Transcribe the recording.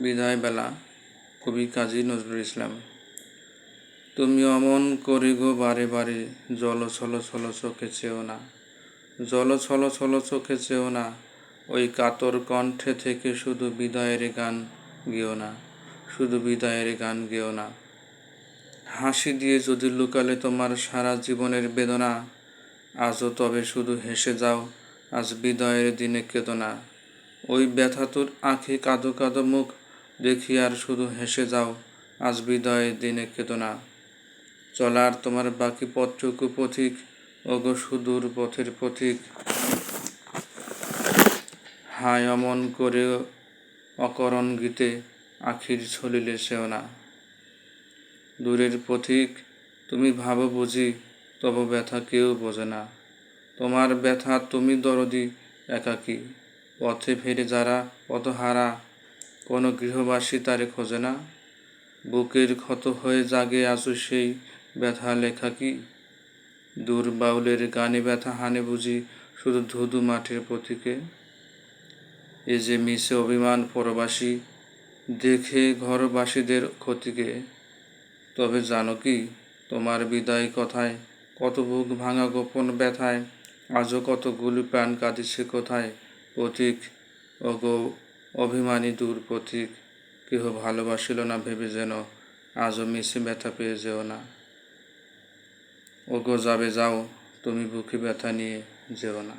বিদায় বেলা, কবি কাজী নজরুল ইসলাম। তুমি অমন করে গো বারে বারে, জল ছল ছল চোখে চেও না, জল ছল ছল চোখে চেও না, ওই কাতর কণ্ঠে থেকে শুধু বিদায়ের গান গেও না, শুধু বিদায়ের গান গেও না। হাসি দিয়ে যদি লুকালে তোমার সারা জীবনের বেদনা, আজও তবে শুধু হেসে যাও, আজ বিদায়ের দিনে কেঁদো না। ওই ব্যথাতুর আঁখি কাঁদো কাঁদো মুখ দেখি আর শুধু হেসে যাও, আজ বিদায়ের দিনে কেঁদো না। চলার তোমার বাকি পথটুকু পথিক, ওগো সুদূর পথের পথিক, হায় অমন করে অকরণ গীতে আখির ছলিলে সেও না। দূরের পথিক তুমি ভাবো বুঝি, তব ব্যথা কেউ বোঝে না, তোমার ব্যথা তুমি দরদি একাকী, পথে ফেরে যারা পথহারা, কোনো গৃহবাসী তারে খোঁজে না। বুকের ক্ষত হয়ে জাগে আজও সেই ব্যথা লেখা কি, দূর বাউলের গানে ব্যথা হানে বুঝি শুধু ধুধু মাঠের পথিকে। এ যে মিছে অভিমান পরবাসী, দেখে ঘরবাসীদের ক্ষতিকে। তবে জানো কি, তোমার বিদায় কথায় কত বুক ভাঙা গোপন ব্যথায়, আজও কতগুলি প্রাণ কাঁদিছে কোথায়। পথিক ওগো অভিমানী দূর পথিক, কেহ ভালোবাসিল না ভেবে যেন, আজও মিছে ব্যথা পেয়ে যেও না। ওগো যাবে যাও, তুমি বুকে ব্যথা নিয়ে যেও না।